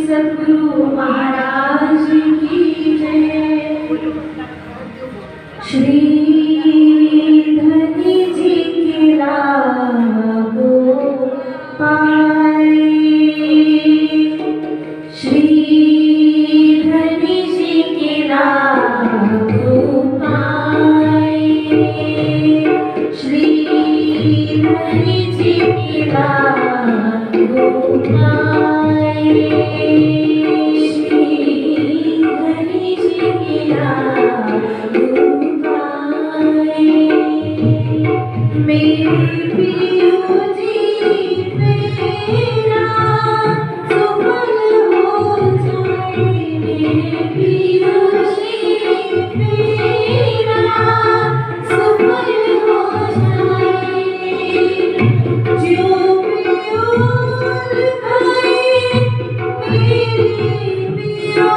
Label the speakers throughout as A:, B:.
A: सद्गुरु महाराज की जय। श्री धनी जी की लागो पाए, श्री धनी जी की लागो पाए, श्री धनी जी की लागो पाए, श्री धनी जी की लागो पाए। मेरे पियो जी मेरा सफल हो जाए, मेरे पियो जी मेरा सफल हो जाए। जो पियो खाए मेरे पियो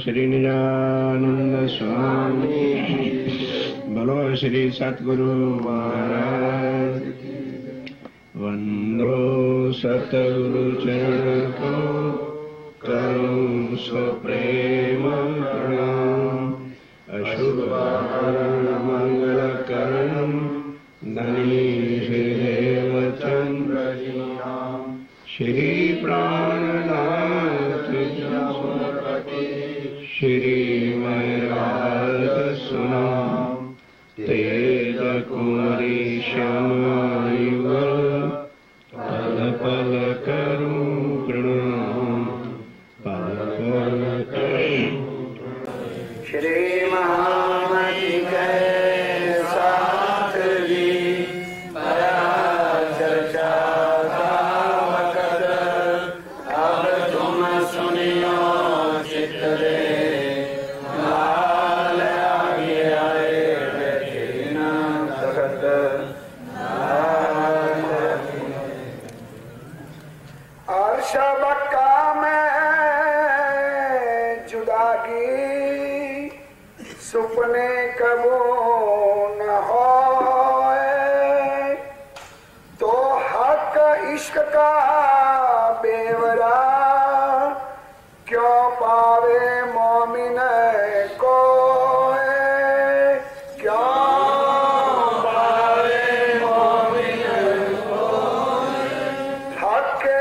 B: श्री निजानंद स्वामी, बोलो श्री सतगुरु महाराज। वंदो सतगुरु चरण को करूं सो प्रेम प्रणाम। अशुभ मंगल करण धनी श्रीदेव चंद्र श्री प्राणनाथ श्री महराज सुना तेज कुमारी श्यामायुग पल पल करूं प्रणाम, पल पल करूं। श्री महामति के साथ जी बड़ा चर्चा अब तुम सुनियो चित दे
C: इश्क का बेवरा क्यों पावे मोमिन को, क्यों पावे मोमिन को, हक के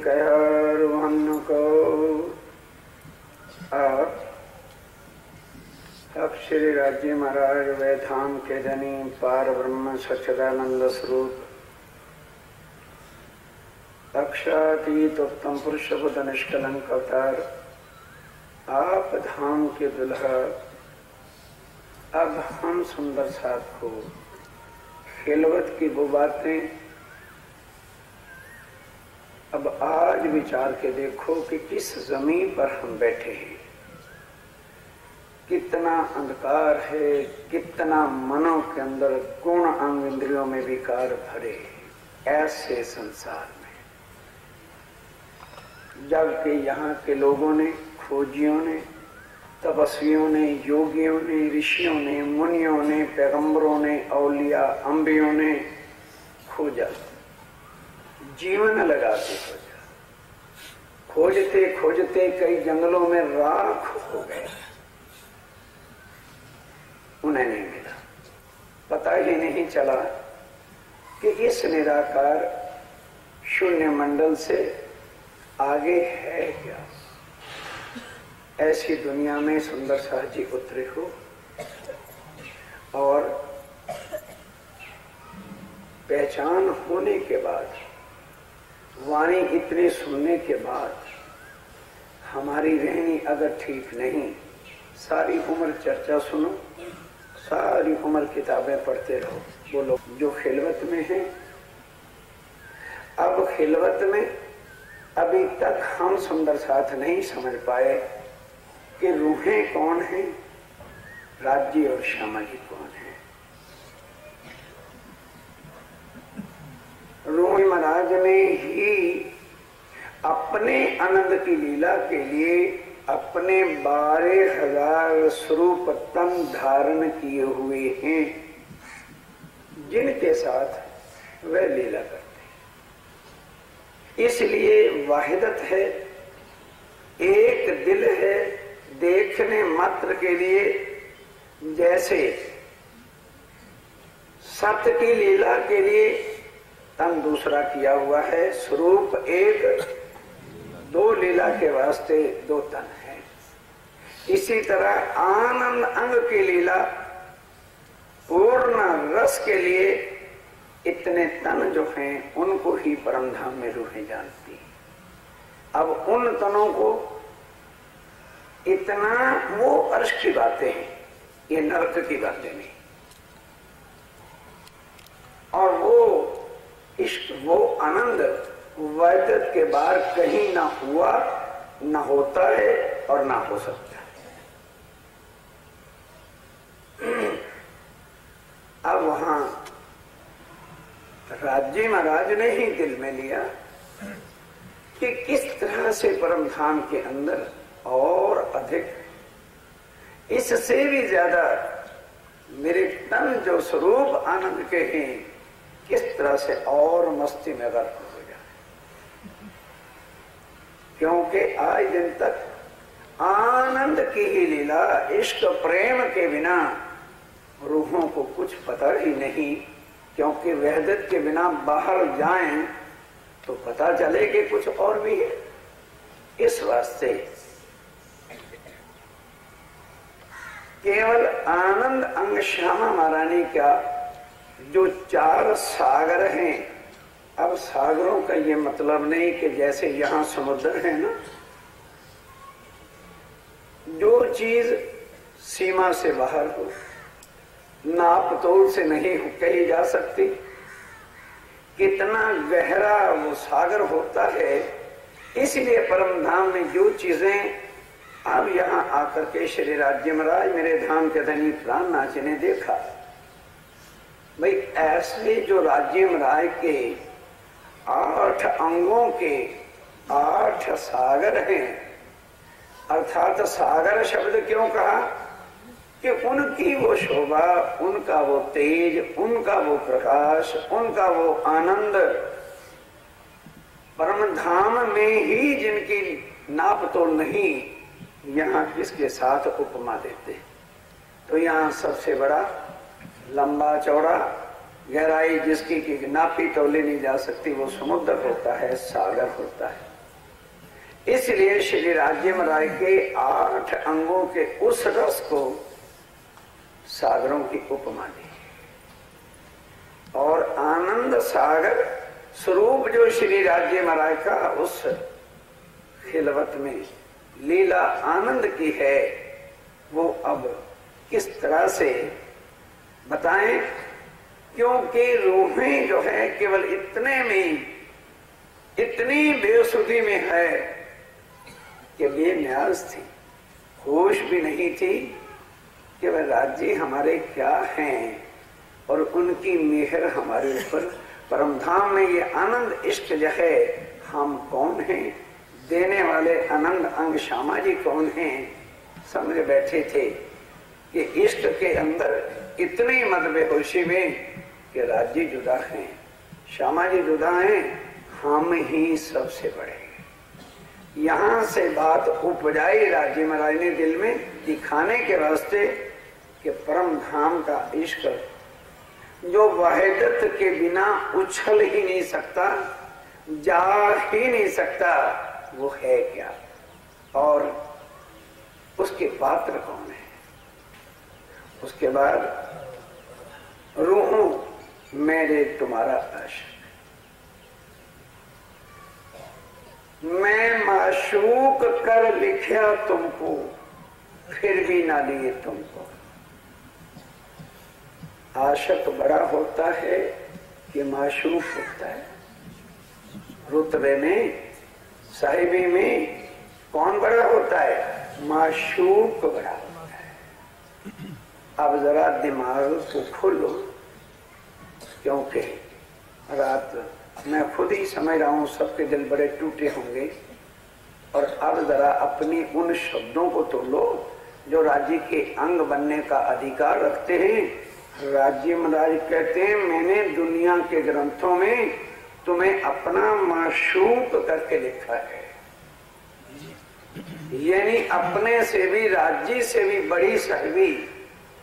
C: कहा रोहन को। अब श्री राज्य महाराज वे धाम के धनी पार ब्रह्म सच्चिदानंद स्वरूप अक्षातीत उत्तम पुरुष बुद्ध निष्कलंक अवतार आप धाम के दुल्हा। अब हम सुंदर साथ को खिलवत की वो बातें अब आज विचार के देखो कि किस जमीन पर हम बैठे हैं, कितना अंधकार है, कितना मनों के अंदर गुण अंग इंद्रियों में विकार भरे ऐसे संसार में। जबकि यहाँ के लोगों ने, खोजियों ने, तपस्वियों ने, योगियों ने, ऋषियों ने, मुनियों ने, पैगंबरों ने, औलिया अंबियों ने खोजा, जीवन लगा के खोजा, खोजते खोजते कई जंगलों में राख हो गए, उन्हें नहीं मिला। पता ही नहीं चला कि इस निराकार शून्य मंडल से आगे है क्या। ऐसी दुनिया में सुंदर शाह जी उतरे हो और पहचान होने के बाद, वाणी इतनी सुनने के बाद, हमारी रहनी अगर ठीक नहीं, सारी उम्र चर्चा सुनो, सारी उम्र किताबें पढ़ते रहो। बोलो जो खिलवत में है, अब खिलवत में अभी तक हम सुंदर साथ नहीं समझ पाए कि रूहें कौन है, राज्य और श्यामा जी कौन है। रूह महाराज ने ही अपने आनंद की लीला के लिए अपने 12,000 स्वरूप तन धारण किए हुए हैं, जिनके साथ वह लीला करते। इसलिए वाहिदत है, एक दिल है, देखने मात्र के लिए जैसे सत्य की लीला के लिए तन दूसरा किया हुआ है, स्वरूप एक, दो लीला के वास्ते दो तन है। इसी तरह आनंद अंग की लीला पूर्ण रस के लिए इतने तन जो हैं उनको ही परमधाम में रूहें जानती। अब उन तनों को इतना, वो अर्श की बातें हैं, ये नरक की बातें नहीं। और वो इश्क, वो आनंद वैदत के बाहर कहीं ना हुआ, ना होता है और ना हो सकता है। अब वहां राज्य महाराज ने ही दिल में लिया कि किस तरह से परमधाम के अंदर और अधिक, इससे भी ज्यादा मेरे तन जो स्वरूप आनंद के हैं, किस तरह से और मस्ती में गर्क हो जाए। क्योंकि आज दिन तक आनंद की ही लीला, इश्क प्रेम के बिना रूहों को कुछ पता ही नहीं। क्योंकि वहदत के बिना बाहर जाएं तो पता चले कि कुछ और भी है। इस वास्ते केवल आनंद अंग श्यामा महारानी का जो 4 सागर हैं, अब सागरों का ये मतलब नहीं कि जैसे यहां समुद्र है ना, जो चीज सीमा से बाहर हो, नाप तोल से नहीं कही जा सकती, कितना गहरा वो सागर होता है। इसलिए परम धाम में जो चीजें अब यहाँ आकर के श्री राज्य महाराज मेरे धाम के धनी प्राण नाच ने देखा, भाई ऐसे जो राज्य महाराज के 8 अंगों के 8 सागर हैं, अर्थात सागर शब्द क्यों कहा कि उनकी वो शोभा, उनका वो तेज, उनका वो प्रकाश, उनका वो आनंद, परम धाम में ही जिनकी नाप तोल नहीं, यहाँ किसके साथ उपमा देते। तो यहाँ सबसे बड़ा लंबा चौड़ा गहराई जिसकी की नापी तोली नहीं जा सकती वो समुद्र होता है, सागर होता है। इसलिए श्री राज्य महाराज के 8 अंगों के उस रस को सागरों की उपमा दी। और आनंद सागर स्वरूप जो श्री राज्य महाराज का उस खिलवत में लीला आनंद की है, वो अब किस तरह से बताएं, क्योंकि रूहें जो है केवल इतने में इतनी बेसुधी में है कि बेन्याज थी, होश भी नहीं थी कि वह राज्य हमारे क्या हैं और उनकी मेहर हमारे ऊपर। परम धाम में ये आनंद इष्ट जो है, हम कौन हैं, देने वाले आनंद अंग श्यामा जी कौन हैं, समझ बैठे थे कि इष्ट के अंदर इतनी मत बेहोशी में कि राज्य जुदा हैं, श्यामा जी जुदा हैं, हम ही सबसे बड़े। यहाँ से बात उपजाई राज्य महाराज ने दिल में दिखाने के वास्ते कि परम धाम का इश्क जो वहदत के बिना उछल ही नहीं सकता, जा ही नहीं सकता, वो है क्या और उसके पात्र कौन है। उसके बाद रूहों मेरे तुम्हारा आशिक, मैं माशूक कर लिखा तुमको फिर भी ना लिए तुमको। आशिक बड़ा होता है कि माशूक होता है। रुतबे में साहिबी में कौन बड़ा होता है, माशूक बड़ा होता है। अब जरा दिमाग को खोलो, क्योंकि रात मैं खुद ही समझ रहा हूं सबके दिल बड़े टूटे होंगे। और अब जरा अपनी उन शब्दों को तोलो जो राज्य के अंग बनने का अधिकार रखते हैं। राज्य महाराज कहते हैं मैंने दुनिया के ग्रंथों में तुम्हें अपना माशूक करके लिखा है, यानी अपने से भी राज्य से भी बड़ी साहिबी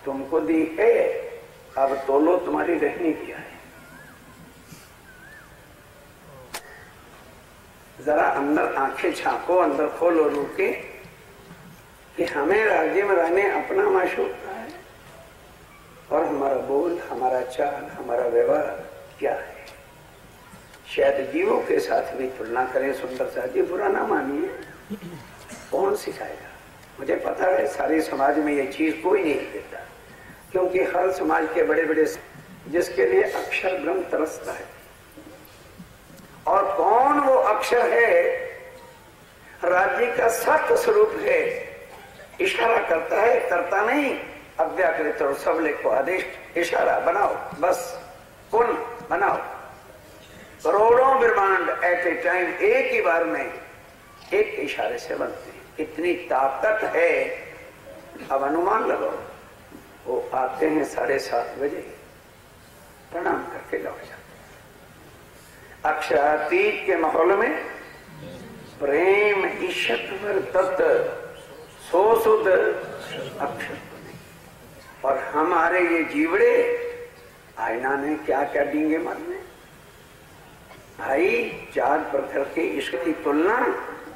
C: तुमको दी है। अब तोलो तुम्हारी रहनी क्या है। जरा अंदर आंखें झांको, अंदर खोलो रूह के कि हमें राज्य महाराज ने अपना माशूक कहा है और हमारा बोल, हमारा चाल, हमारा व्यवहार क्या है। शायद जीवों के साथ भी तुलना करें सुंदर सा जी, बुरा ना मानिए, कौन सिखाएगा। मुझे पता है सारी समाज में ये चीज कोई नहीं देता, क्योंकि हर समाज के बड़े बड़े जिसके लिए अक्षर ब्रह्म तरसता है। और कौन वो अक्षर है, राज्य का सत्य स्वरूप है, इशारा करता है, करता नहीं। अव्याकृत और सबले को आदेश, इशारा बनाओ, बस कुन बनाओ। करोड़ों ब्रह्मांड एट ए टाइम एक ही बार में एक इशारे से बनते हैं। इतनी ताकत है। अब अनुमान लगाओ, वो आते हैं 7:30 बजे, प्रणाम करके लौट जाते। अक्षरातीत के माहौल में प्रेम ईश्वर तत्व सो सुध अक्षर। और हमारे ये जीवड़े आईना ने क्या क्या डींगे मारने। भाई 4 प्रखर के इश्क की तुलना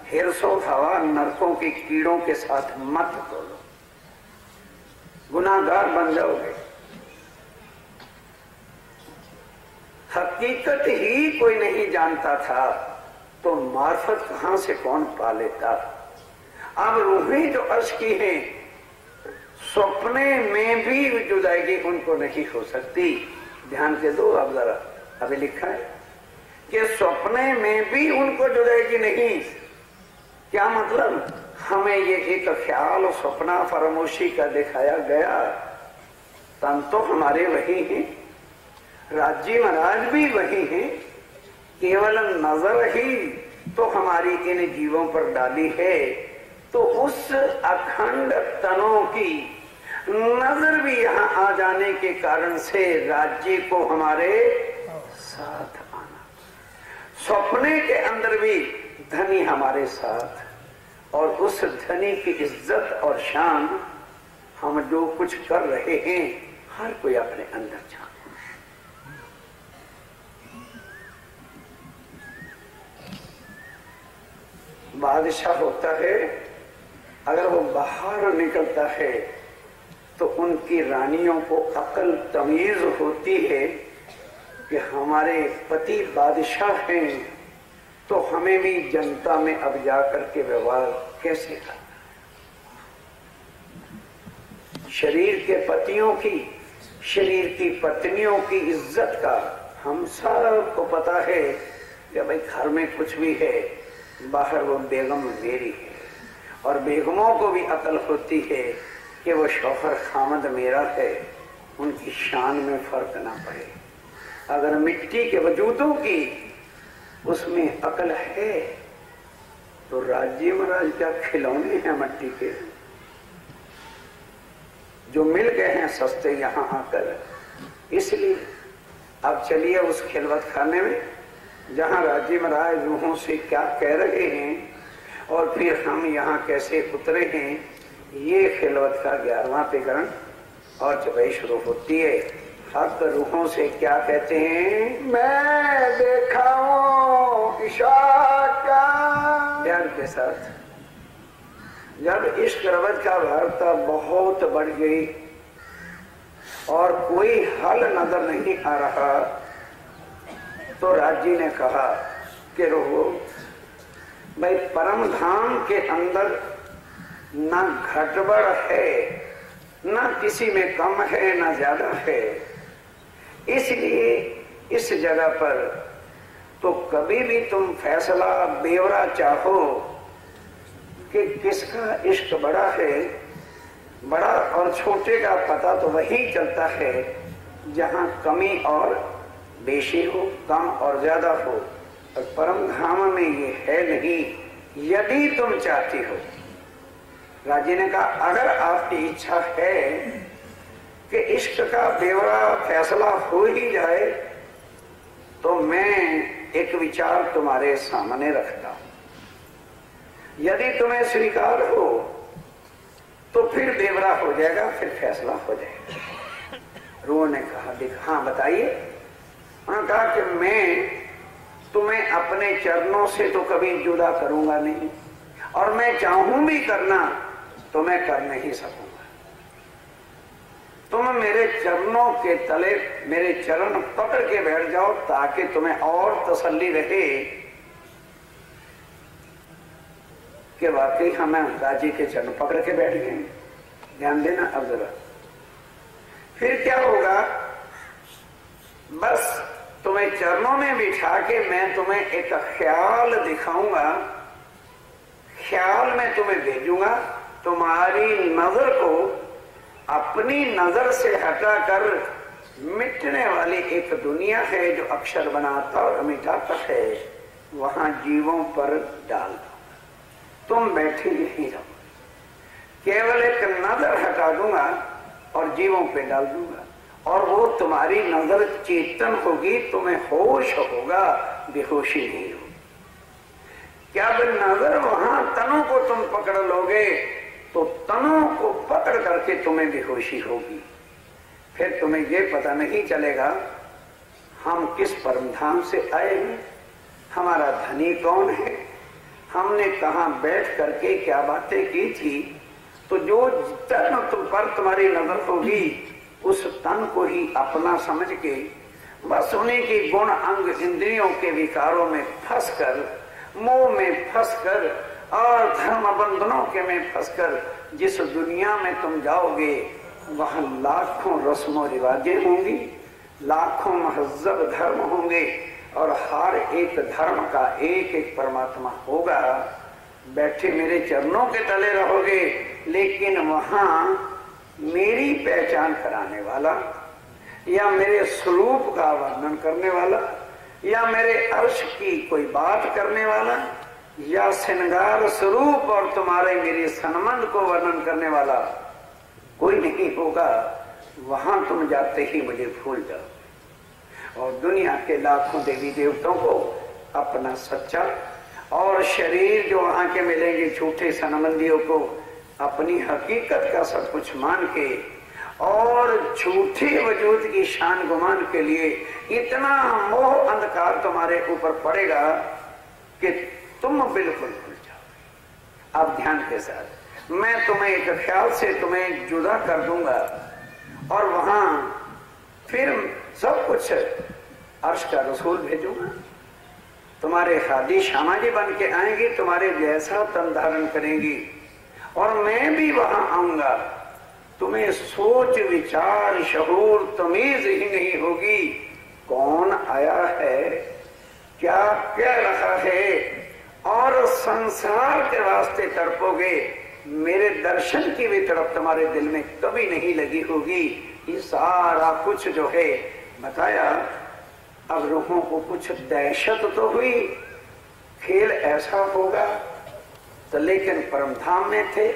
C: हिरसों हवा नरकों के कीड़ों के साथ मत तोलो, गुनाहगार बन जाओगे। हकीकत ही कोई नहीं जानता था तो मार्फत कहां से कौन पा लेता। अब रूहें जो अर्श की हैं, सपने में भी जुदाई उनको नहीं हो सकती। ध्यान से दो। अब जरा अभी लिखा है कि सपने में भी उनको जुड़ेगी नहीं। क्या मतलब? हमें ये एक ख्याल सपना फरामोशी का दिखाया गया, तन तो हमारे वही हैं, राज्य महाराज भी वही हैं, केवल नजर ही तो हमारी इन जीवों पर डाली है। तो उस अखंड तनों की नजर भी यहाँ आ जाने के कारण से राज्य को हमारे साथ आना, सपने के अंदर भी धनी हमारे साथ, और उस धनी की इज्जत और शान हम जो कुछ कर रहे हैं हर कोई अपने अंदर जान। बादशाह होता है, अगर वो बाहर निकलता है तो उनकी रानियों को अकल तमीज होती है कि हमारे पति बादशाह हैं तो हमें भी जनता में अब जाकर के व्यवहार कैसे करना। शरीर के पतियों की, शरीर की पत्नियों की इज्जत का हम सबको पता है कि भाई घर में कुछ भी है, बाहर वो बेगम मेरी है, और बेगमों को भी अकल होती है कि वो शौहर खामद मेरा है, उनकी शान में फर्क ना पड़े। अगर मिट्टी के वजूदों की उसमें अकल है तो राज्य महाराज क्या खिलौने हैं मिट्टी के, जो मिल गए हैं सस्ते यहाँ आकर। इसलिए अब चलिए उस खिलवत खाने में जहाँ राज्य महाराज रूहों से क्या कह रहे हैं और फिर हम यहाँ कैसे उतरे हैं, ये खिलवत का 11वां प्रकरण और चौपाई शुरू होती है। हक रूहों से क्या कहते हैं? मैं देखा हूँ इशाक का ध्यान के साथ। जब इश्क रवत का वार्ता बहुत बढ़ गई और कोई हल नजर नहीं आ रहा तो राज्य ने कहा कि रोहो भाई, परम धाम के अंदर ना घटबड़ है, ना किसी में कम है ना ज्यादा है, इसलिए इस जगह पर तो कभी भी तुम फैसला ब्यौरा चाहो कि किसका इश्क बड़ा है, बड़ा और छोटे का पता तो वही चलता है जहाँ कमी और बेशी हो, कम और ज्यादा हो, और परम धाम में ये है नहीं। यदि तुम चाहती हो, राजी ने कहा अगर आपकी इच्छा है कि इश्क का ब्यौरा फैसला हो ही जाए तो मैं एक विचार तुम्हारे सामने रखता हूं। यदि तुम्हें स्वीकार हो तो फिर ब्यौरा हो जाएगा, फिर फैसला हो जाएगा। रूह ने कहा हाँ बताइए। उन्होंने कहा कि मैं तुम्हें अपने चरणों से तो कभी जुदा करूंगा नहीं, और मैं चाहूं भी करना तो मैं कर नहीं सकूंगा। तुम मेरे चरणों के तले मेरे चरण पकड़ के बैठ जाओ ताकि तुम्हें और तसल्ली रहे कि वाकई हमें राजी के चरण पकड़ के बैठ गए। ध्यान देना अब जरा। फिर क्या होगा? बस तुम्हें चरणों में बिठा के मैं तुम्हें एक ख्याल दिखाऊंगा, ख्याल में तुम्हें भेजूंगा। तुम्हारी नजर को अपनी नजर से हटाकर मिटने वाली एक दुनिया है जो अक्षर बनाता और मिटाता है, वहां जीवों पर डाल दो। तुम बैठे नहीं रहो, केवल एक नजर हटा दूंगा और जीवों पे डाल दूंगा, और वो तुम्हारी नजर चेतन होगी, तुम्हें होश होगा, बेहोशी नहीं होगी। क्या नजर वहां तनों को तुम पकड़ लोगे तो तनों को पकड़ करके तुम्हें बेहोशी होगी। फिर तुम्हें ये पता नहीं चलेगा हम किस परम धाम से आए हैं, हमारा धनी कौन है, हमने कहाँ बैठ करके क्या बातें की थी। तो जो तन तुम पर तुम्हारी नजर होगी उस तन को ही अपना समझ के बस उन्हीं की गुण अंग इंद्रियों के विकारों में फंसकर, मोह में फंसकर और धर्म बंधनों के में फंसकर जिस दुनिया में तुम जाओगे वहां लाखों रस्मों रिवाजें होंगी, लाखों महजब धर्म होंगे, और हर एक धर्म का एक एक परमात्मा होगा। बैठे मेरे चरणों के तले रहोगे, लेकिन वहां मेरी पहचान कराने वाला या मेरे स्वरूप का वर्णन करने वाला या मेरे अर्श की कोई बात करने वाला या श्रृंगार स्वरूप और तुम्हारे मेरे संबंध को वर्णन करने वाला कोई नहीं होगा। वहां तुम जाते ही मुझे भूल जाओ और दुनिया के लाखों देवी देवताओं को अपना सच्चा और शरीर जो वहां के मिलेंगे झूठे संबंधियों को अपनी हकीकत का सब कुछ मान के और झूठे वजूद की शान गुमान के लिए इतना मोह अंधकार तुम्हारे ऊपर पड़ेगा कि तुम बिल्कुल भूल जाओ। अब ध्यान के साथ मैं तुम्हें एक ख्याल से तुम्हें जुदा कर दूंगा और वहां फिर सब कुछ अर्श का रसूल भेजूंगा। तुम्हारे हादी शामा जी बन के आएंगे, तुम्हारे जैसा तन धारण करेंगी और मैं भी वहां आऊंगा। तुम्हें सोच विचार शहूर तमीज ही नहीं होगी कौन आया है, क्या कह रहा है, और संसार के वास्ते तड़पोगे। मेरे दर्शन की भी तड़प तुम्हारे दिल में कभी नहीं लगी होगी। ये सारा कुछ जो है बताया। अब रूहों को कुछ दहशत तो हुई, खेल ऐसा होगा तो, लेकिन परमधाम में थे,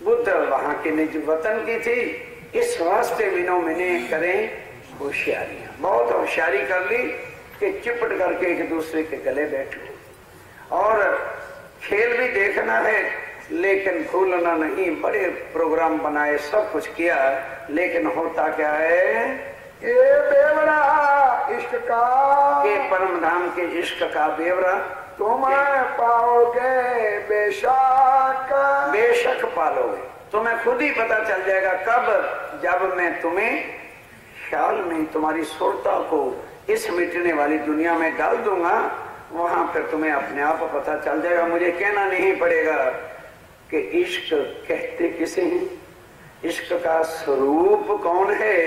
C: बुद्ध वहां के निज वतन की थी। इस वास्ते विनो मैंने करें होशियारियां, बहुत होशियारी कर ली कि चिपट करके एक दूसरे के गले बैठो और खेल भी देखना है लेकिन भूलना नहीं। बड़े प्रोग्राम बनाए, सब कुछ किया, लेकिन होता क्या है,
D: ये बेवड़ा इश्क का,
C: के परमधाम के इश्क का बेवड़ा
D: तुम पाओगे बेशक,
C: बेशक पालोगे। तुम्हें खुद ही पता चल जाएगा कब, जब मैं तुम्हें ख्याल में तुम्हारी सुरता को इस मिटने वाली दुनिया में डाल दूंगा। वहां फिर तुम्हें अपने आप पता चल जाएगा, मुझे कहना नहीं पड़ेगा कि इश्क कहते किसे हैं, इश्क का स्वरूप कौन है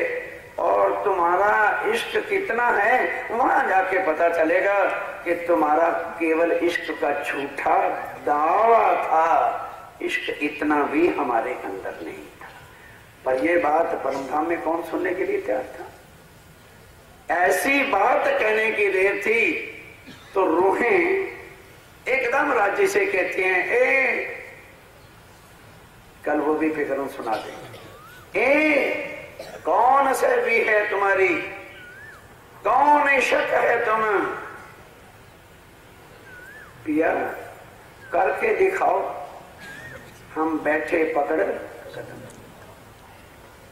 C: और तुम्हारा इश्क कितना है। वहां जाके पता चलेगा कि तुम्हारा केवल इश्क का झूठा दावा था, इश्क इतना भी हमारे अंदर नहीं था। पर यह बात परमधाम में कौन सुनने के लिए तैयार था। ऐसी बात कहने की देर थी तो रूहें एकदम राज्य से कहती हैं, ए कल वो भी फिक्र सुना देंगे, ए कौन से भी है तुम्हारी, कौन शक है तुम, पिया करके दिखाओ। हम बैठे पकड़ कदम,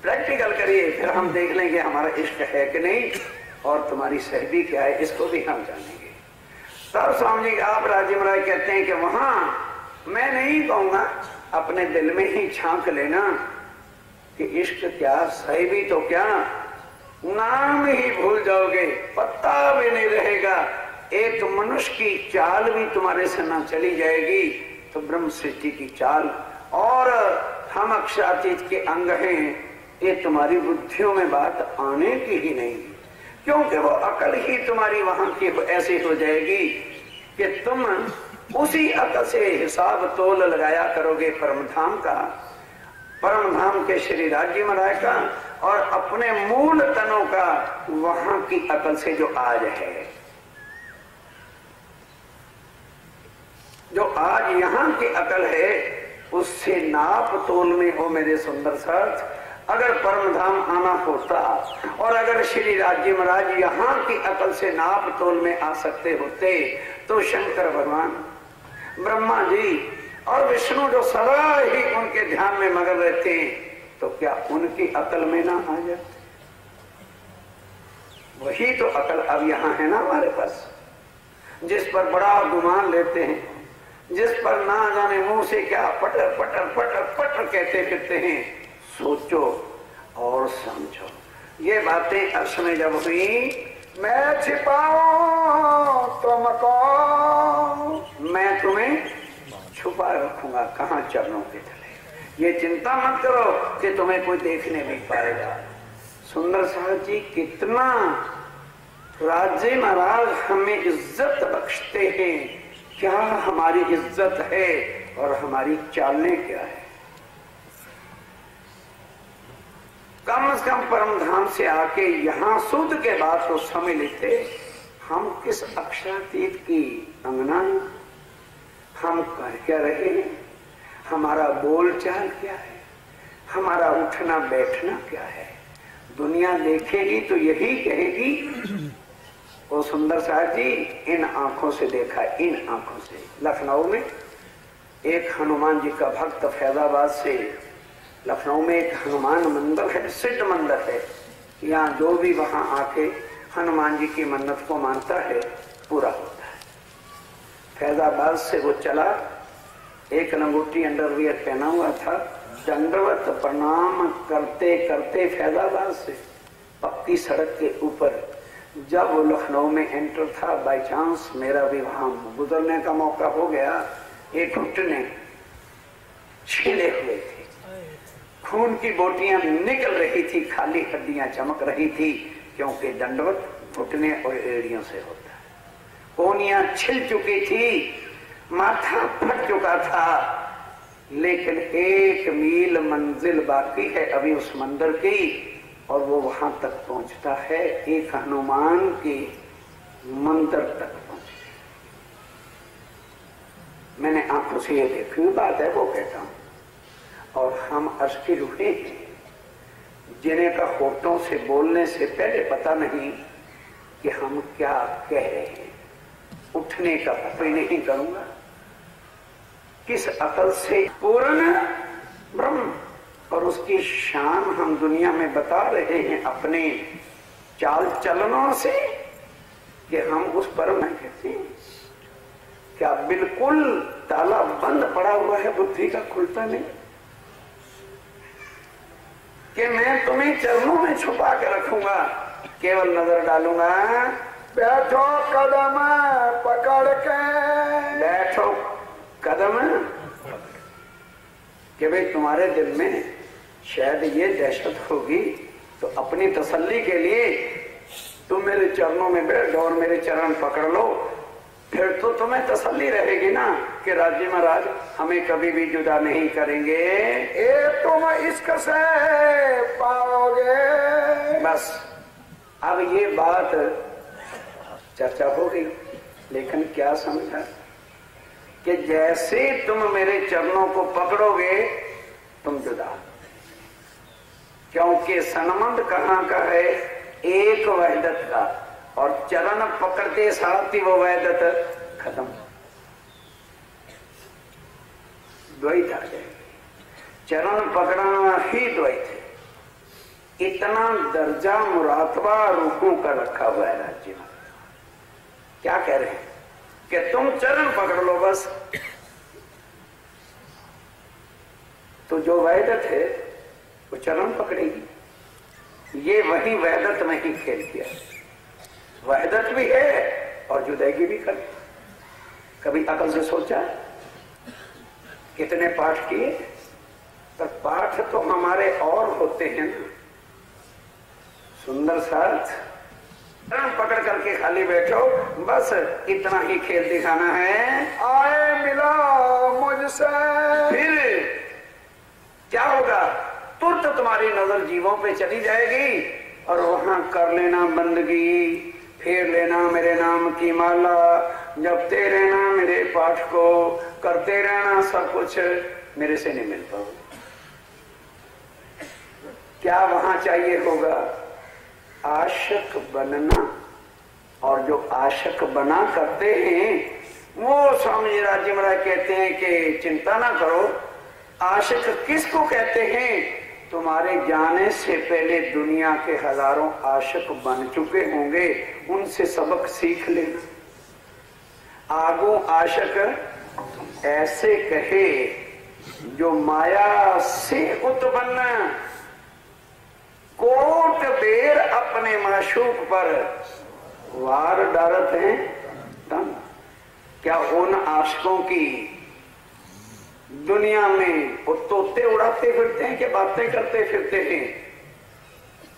C: प्रैक्टिकल करिए, फिर हम देख लेंगे हमारा इश्क है कि नहीं और तुम्हारी सहबी क्या है, इसको भी हम जानेंगे। तब स्वामी जी आप राजीव राय कहते हैं कि वहां मैं नहीं कहूंगा, अपने दिल में ही झांक लेना कि इश्क क्या, सहबी तो क्या, नाम ही भूल जाओगे, पता भी नहीं रहेगा। एक मनुष्य की चाल भी तुम्हारे से ना चली जाएगी तो ब्रह्म सृष्टि की चाल, और हम अक्षरातीत के अंग हैं, ये तुम्हारी बुद्धियों में बात आने की ही नहीं, क्योंकि वो अकल ही तुम्हारी वहां की ऐसी हो जाएगी कि तुम उसी अकल से हिसाब तोल लगाया करोगे परमधाम का, परमधाम के श्री राज्य महाराय का और अपने मूल तनों का वहां की अकल से जो आज है, जो आज यहाँ की अकल है उससे नाप तोल में हो मेरे सुंदर साथ। अगर परमधाम आना होता और अगर श्री राज्य महाराज यहाँ की अकल से नाप तोल में आ सकते होते तो शंकर भगवान, ब्रह्मा जी और विष्णु जो सदा ही उनके ध्यान में मगन रहते हैं, तो क्या उनकी अकल में ना आ जाते। वही तो अकल अब यहाँ है ना हमारे पास, जिस पर बड़ा गुमान लेते हैं, जिस पर ना जाने मुंह से क्या पटर पटर पटर पटर कहते फिरते हैं। सोचो और समझो, ये बातें अर्श में जब हुई,
D: मैं छिपाऊं तुमको,
C: मैं तुम्हें छुपा रखूंगा कहां, चरणों के तले। ये चिंता मत करो कि तुम्हें कोई देखने नहीं पाएगा। सुंदर साहब जी कितना राज्य महाराज हमें इज्जत बख्शते हैं। क्या हमारी इज्जत है और हमारी चालें क्या है? कम से कम परम धाम से आके यहाँ सूद के बाद तो समझ लेते हम किस अक्षरातीत की अंगना, हम कर क्या रहे हैं, हमारा बोलचाल क्या है, हमारा उठना बैठना क्या है। दुनिया देखेगी तो यही कहेगी ओ सुंदर साहब जी इन आंखों से देखा, इन आंखों से। लखनऊ में एक हनुमान जी का भक्त, फैजाबाद से लखनऊ में एक हनुमान मंदिर है, सिद्ध मंदिर है। यहाँ जो भी वहां आके हनुमान जी की मन्नत को मानता है पूरा होता है। फैजाबाद से वो चला, एक लंगोटी अंडरवियर पहना हुआ था, दंडवत प्रणाम करते करते फैजाबाद से पक्की सड़क के ऊपर जब वो लखनऊ में एंटर था, बाई चांस मेरा भी वहां गुजरने का मौका हो गया। एक घुटने छिले हुए थे, खून की बोटियां निकल रही थी, खाली हड्डियां चमक रही थी, क्योंकि दंडवत घुटने और एड़ियों से होता है। कोनियां छिल चुकी थी, माथा फट चुका था, लेकिन 1 मील मंजिल बाकी है अभी उस मंदिर की, और वो वहां तक पहुंचता है, एक हनुमान के मंदिर तक पहुंच गया। मैंने आंखों से ये देखी हुई बात है, वो कहता हूं। और हम अश्किल हुए हैं जिन्हें का होठों से बोलने से पहले पता नहीं कि हम क्या कह रहे हैं। उठने का पता नहीं करूंगा, किस अकल से पूर्ण ब्रह्म और उसकी शान हम दुनिया में बता रहे हैं अपने चाल चलनों से, कि हम उस पर मैं कहते हैं क्या बिल्कुल ताला बंद पड़ा हुआ है, बुद्धि का खुलता नहीं, कि मैं तुम्हें चरणों में छुपा के रखूंगा, केवल नजर डालूंगा।
D: बैठो कदम पकड़ के,
C: बैठो कदम, कि भाई तुम्हारे दिल में शायद ये दहशत होगी, तो अपनी तसल्ली के लिए तुम मेरे चरणों में बैठो और मेरे चरण पकड़ लो, फिर तो तुम्हें तसल्ली रहेगी ना कि राज्य महाराज हमें कभी भी जुदा नहीं करेंगे,
D: ये तुम इश्क से पाओगे।
C: बस अब ये बात चर्चा हो गई, लेकिन क्या समझा कि जैसे तुम मेरे चरणों को पकड़ोगे तुम जुदा, क्योंकि संबंध कहाँ का है, एक वहदत का, और चरण पकड़ते साथ ही वो वहदत खत्म, द्वैत आ जाएगी। चरण पकड़ना ही द्वैत है। इतना दर्जा मुरातबा रूपों का रखा हुआ है राज्य में। क्या कह रहे हैं कि तुम चरण पकड़ लो बस, तो जो वहदत है वो चरण पकड़ेगी। ये वही वहदत में ही खेल किया, वहदत भी है और जुदाई भी कर। कभी अकल से सोचा कितने पाठ किए, पर पाठ तो हमारे और होते हैं ना। सुंदर साथ पकड़ करके खाली बैठो, बस इतना ही खेल दिखाना है।
D: आए मिला मुझसे,
C: फिर क्या होगा, तुरंत तुम्हारी नजर जीवों पे चली जाएगी और वहां कर लेना बंदगी, फेर लेना मेरे नाम की माला, जपते रहना मेरे पाठ को, करते रहना सब कुछ, मेरे से नहीं मिल पाओगे। क्या वहां चाहिए होगा, आशिक बनना। और जो आशिक बना करते हैं वो स्वामी जी राज्य महाराज कहते हैं कि चिंता ना करो। आशिक किसको कहते हैं, तुम्हारे जाने से पहले दुनिया के हजारों आशिक बन चुके होंगे, उनसे सबक सीख लेना। आगो आशिक ऐसे कहे जो माया से उत्पन्न, कोट बेर अपने माशूक पर वार डारत हैं तन। क्या उन आशिकों की दुनिया में वो तोते उड़ाते फिरते हैं कि बातें करते फिरते हैं,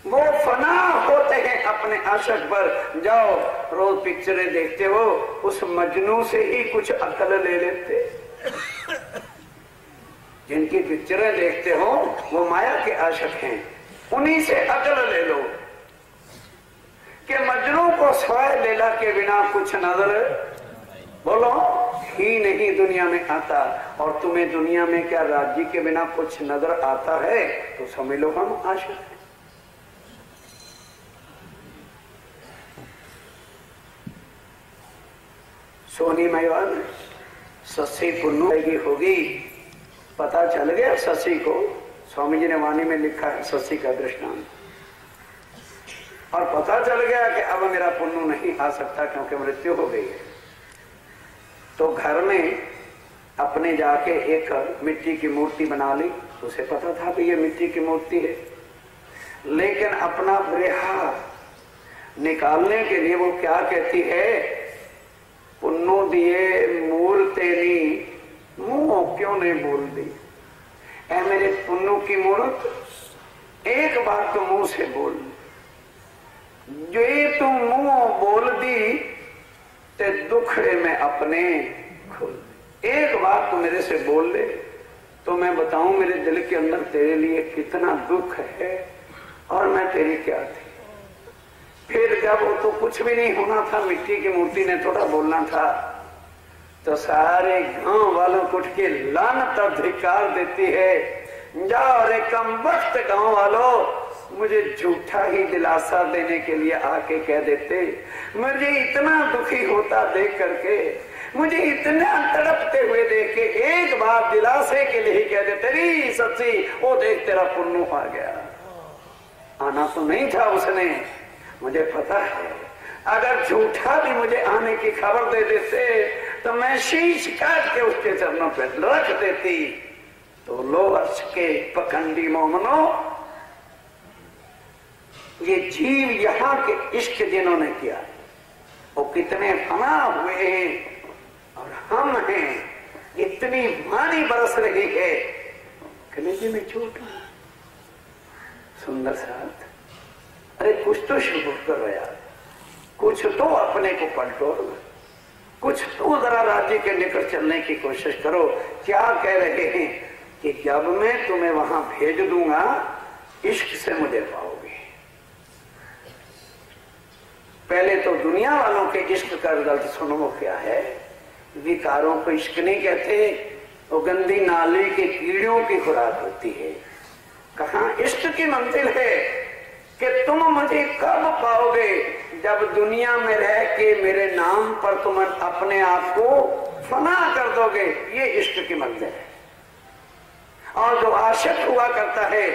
C: वो फना होते हैं अपने अपने आशिक पर। जाओ रोज पिक्चरें देखते हो, उस मजनू से ही कुछ अकल ले लेते। जिनकी पिक्चरें देखते हो वो माया के आशिक हैं, उन्हीं से अकल ले लो कि मजनू को स्वाय लीला के बिना कुछ नजर बोलो ही नहीं दुनिया में आता। और तुम्हें दुनिया में क्या राज्य के बिना कुछ नजर आता है तो समझ लो हम आशिक हैं। सोनी मेवान सस्सी पुन्नू होगी, पता चल गया सस्सी को। स्वामी जी ने वाणी में लिखा है सस्सी का दृष्टांत। और पता चल गया कि अब मेरा पुन्नू नहीं आ सकता क्योंकि मृत्यु हो गई है। तो घर में अपने जाके एक मिट्टी की मूर्ति बना ली। उसे पता था कि ये मिट्टी की मूर्ति है, लेकिन अपना ब्रेहा निकालने के लिए वो क्या कहती है, पुन्नू दिए मूल तेरी मुंह क्यों नहीं बोल दी। ऐ मेरे पुन्नू की मूर्त, एक बार तो मुंह से बोल, जो ये तुम मुंह बोल दी ते दुखड़े में अपने खुल। एक बार तो मेरे से बोल ले तो मैं बताऊं मेरे दिल के अंदर तेरे लिए कितना दुख है और मैं तेरी क्या थी। फिर जब वो तो कुछ भी नहीं होना था, मिट्टी की मूर्ति ने थोड़ा बोलना था, तो सारे गांव वालों को उठ के लानत और धिक्कार देती है। जाओ रे कम वक्त गांव वालों, मुझे झूठा ही दिलासा देने के लिए आके कह देते। मुझे इतना दुखी होता देख करके, मुझे इतना तड़पते हुए देख के एक बार दिलासे के लिए ही कह देते, री सच्ची वो देख तेरा पुन्नू आ गया। आना तो नहीं था उसने, मुझे पता है। अगर झूठा भी मुझे आने की खबर दे देते तो मैं शीश काट के उसके चरणों पर रख देती। तो लो अर्श के पखंडी मोमनो, ये जीव यहाँ के इश्क जिन्होंने किया वो कितने फना हुए हैं और हम हैं। इतनी वाणी बरस रही है, कलेजे में चोट, सुंदर साथ। अरे कुछ तो शुरू करो यार, कुछ तो अपने को पलटो, कुछ तो जरा राज्य के निकट चलने की कोशिश करो। क्या कह रहे हैं कि जब मैं तुम्हें वहां भेज दूंगा इश्क से मुझे पाओगे। पहले तो दुनिया वालों के इश्क का रिजल्ट सुनो वो क्या है। विकारों को इश्क नहीं कहते, वो गंदी नाली के कीड़ों की खुराक होती है। कहाँ इश्क की मंजिल है कि तुम मुझे कब पाओगे, जब दुनिया में रह के मेरे नाम पर तुम अपने आप को फना कर दोगे। ये इश्क की मंजिल है। और जो आशिक हुआ करता है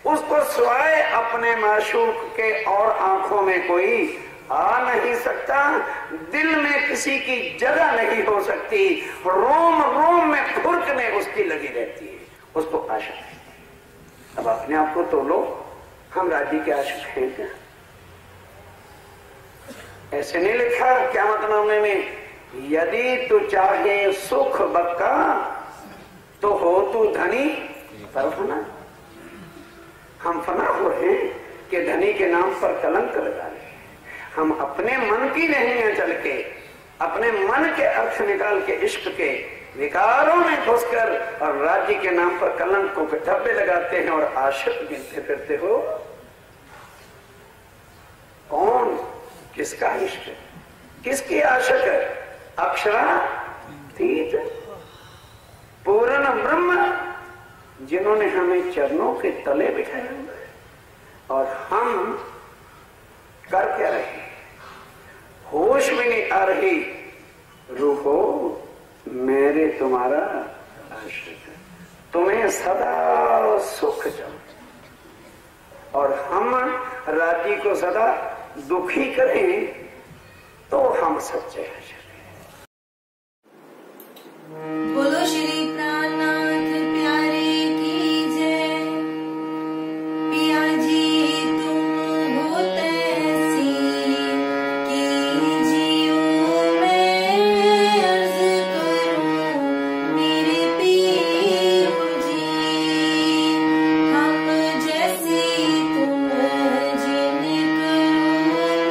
C: उसको सिवाय अपने माशूक के और आंखों में कोई आ नहीं सकता, दिल में किसी की जगह नहीं हो सकती, रोम रोम में खुरकने उसकी लगी रहती है, उसको आशिक है। अब अपने आप को तोलो, हम राज्य के आशिक हैं क्या? ऐसे नहीं लिखा क्या मतलब में, यदि तू चाहे सुख बक्का तो हो तू धनी पर फना। हम फना हो रहे हैं कि धनी के नाम पर कलंक लगा रहे। हम अपने मन की नहीं है चल के, अपने मन के अर्थ निकाल के इश्क के विकारों में घुसकर और राज्य के नाम पर कलंकों पे धब्बे लगाते हैं और आशिक गिनते फिरते हो। कौन, किसका इश्क, किसकी आशिक है? अक्षरातीत पूर्ण ब्रह्म जिन्होंने हमें चरणों के तले बिठाया हुआ है। और हम कर क्या रहे, होश में नहीं आ रही। रूहो मेरे तुम्हारा आश्रित, तुम्हें सदा सुख चाहो और हम राज्य को सदा दुखी करें तो हम सच्चे हैं।
A: बोलो श्री प्राणनाथ प्यारे की जय। पिया जी तुम हो तैसी कि जियो मैं अर्ज करूं मेरे पीर जी। हम जैसी तुम जिन करो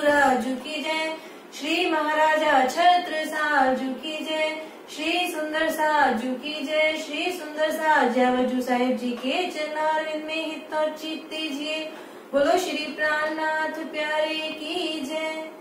A: राजू की जय, श्री महाराजा छत्र साजू की जय, श्री सुंदर साजू की जय, श्री सुंदर साजू साहेब जी के चरणारविंद में हित और चित दीजिए। बोलो श्री प्राणनाथ प्यारे की जय।